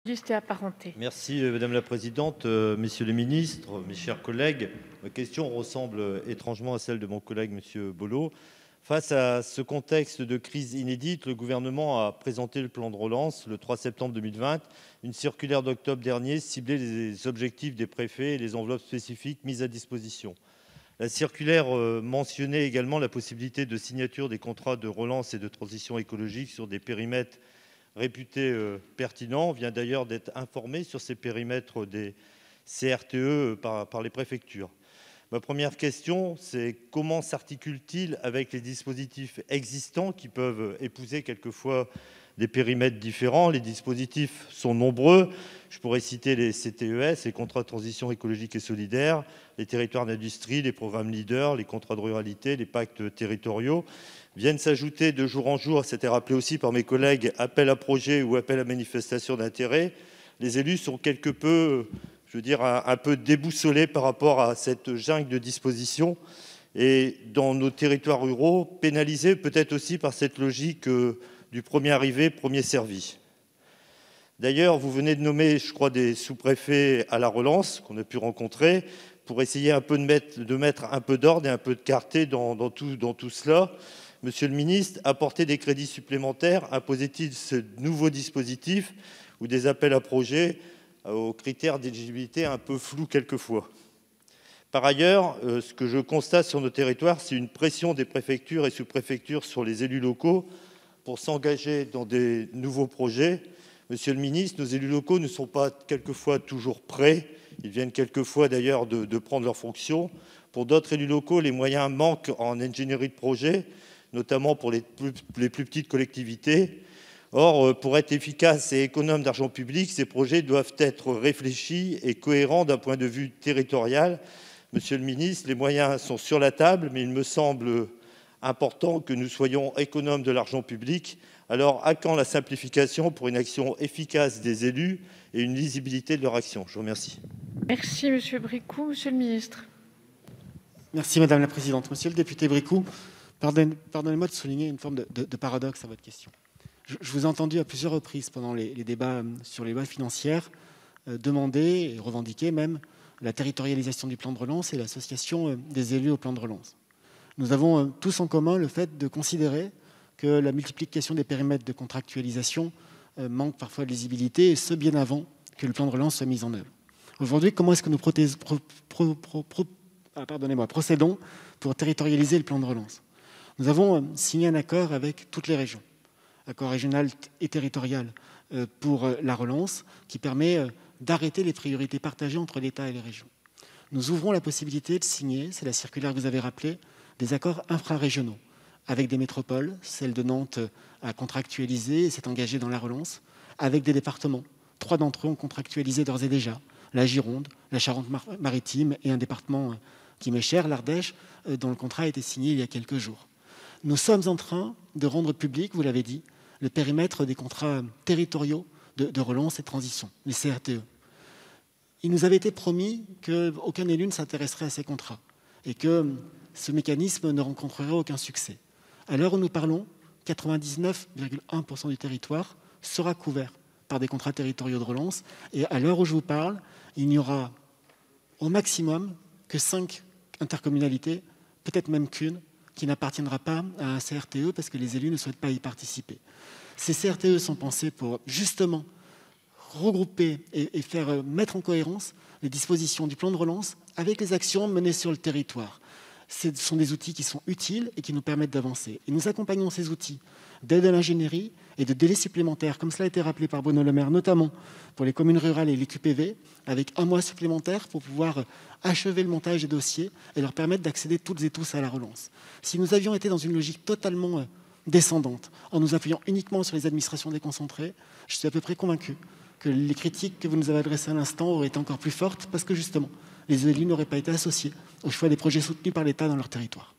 Juste et apparentés. Merci Madame la Présidente, Messieurs les ministres, mes chers collègues. Ma question ressemble étrangement à celle de mon collègue Monsieur Bollot. Face à ce contexte de crise inédite, le gouvernement a présenté le plan de relance le 3 septembre 2020. Une circulaire d'octobre dernier ciblait les objectifs des préfets et les enveloppes spécifiques mises à disposition. La circulaire mentionnait également la possibilité de signature des contrats de relance et de transition écologique sur des périmètres réputés pertinents. On vient d'ailleurs d'être informé sur ces périmètres des CRTE par les préfectures. Ma première question, c'est comment s'articule-t-il avec les dispositifs existants qui peuvent épouser quelquefois des périmètres différents? Les dispositifs sont nombreux. Je pourrais citer les CTES, les contrats de transition écologique et solidaire, les territoires d'industrie, les programmes leaders, les contrats de ruralité, les pactes territoriaux. Viennent s'ajouter de jour en jour, c'était rappelé aussi par mes collègues, appel à projet ou appel à manifestation d'intérêt. Les élus sont quelque peu, un peu déboussolés par rapport à cette jungle de dispositions et dans nos territoires ruraux, pénalisés peut-être aussi par cette logique du premier arrivé, premier servi. D'ailleurs, vous venez de nommer, je crois, des sous-préfets à la relance qu'on a pu rencontrer pour essayer un peu de mettre un peu d'ordre et un peu de clarté dans tout cela. Monsieur le ministre, apporter des crédits supplémentaires, imposait-il ce nouveau dispositif ou des appels à projets aux critères d'éligibilité un peu flous quelquefois? Par ailleurs, ce que je constate sur nos territoires, c'est une pression des préfectures et sous-préfectures sur les élus locaux pour s'engager dans des nouveaux projets. Monsieur le ministre, nos élus locaux ne sont pas quelquefois toujours prêts. Ils viennent quelquefois d'ailleurs de prendre leurs fonctions. Pour d'autres élus locaux, les moyens manquent en ingénierie de projet, notamment pour les plus petites collectivités. Or, pour être efficaces et économes d'argent public, ces projets doivent être réfléchis et cohérents d'un point de vue territorial. Monsieur le ministre, les moyens sont sur la table, mais il me semble important que nous soyons économes de l'argent public. Alors, à quand la simplification pour une action efficace des élus et une lisibilité de leur action? Je vous remercie. Merci Monsieur Bricout. Monsieur le ministre. Merci Madame la Présidente. Monsieur le député Bricout, pardonnez-moi de souligner une forme de paradoxe à votre question. Je vous ai entendu à plusieurs reprises pendant les débats sur les lois financières demander et revendiquer même la territorialisation du plan de relance et l'association des élus au plan de relance. Nous avons tous en commun le fait de considérer que la multiplication des périmètres de contractualisation manque parfois de lisibilité, et ce bien avant que le plan de relance soit mis en œuvre. Aujourd'hui, comment est-ce que nous procédons pour territorialiser le plan de relance? Nous avons signé un accord avec toutes les régions, accord régional et territorial pour la relance, qui permet d'arrêter les priorités partagées entre l'État et les régions. Nous ouvrons la possibilité de signer, c'est la circulaire que vous avez rappelée, des accords infrarégionaux avec des métropoles. Celle de Nantes a contractualisé et s'est engagée dans la relance, avec des départements. 3 d'entre eux ont contractualisé d'ores et déjà, la Gironde, la Charente-Maritime et un département qui m'est cher, l'Ardèche, dont le contrat a été signé il y a quelques jours. Nous sommes en train de rendre public, vous l'avez dit, le périmètre des contrats territoriaux de relance et de transition, les CRTE. Il nous avait été promis qu'aucun élu ne s'intéresserait à ces contrats et que ce mécanisme ne rencontrerait aucun succès. À l'heure où nous parlons, 99,1% du territoire sera couvert par des contrats territoriaux de relance. Et à l'heure où je vous parle, il n'y aura au maximum que 5 intercommunalités, peut-être même qu'une, qui n'appartiendra pas à un CRTE parce que les élus ne souhaitent pas y participer. Ces CRTE sont pensés pour justement regrouper et faire mettre en cohérence les dispositions du plan de relance avec les actions menées sur le territoire. Ce sont des outils qui sont utiles et qui nous permettent d'avancer. Et nous accompagnons ces outils d'aide à l'ingénierie et de délais supplémentaires, comme cela a été rappelé par Bruno Le Maire, notamment pour les communes rurales et les QPV, avec 1 mois supplémentaire pour pouvoir achever le montage des dossiers et leur permettre d'accéder toutes et tous à la relance. Si nous avions été dans une logique totalement descendante, en nous appuyant uniquement sur les administrations déconcentrées, je suis à peu près convaincu que les critiques que vous nous avez adressées à l'instant auraient été encore plus fortes, parce que justement, les élus n'auraient pas été associés au choix des projets soutenus par l'État dans leur territoire.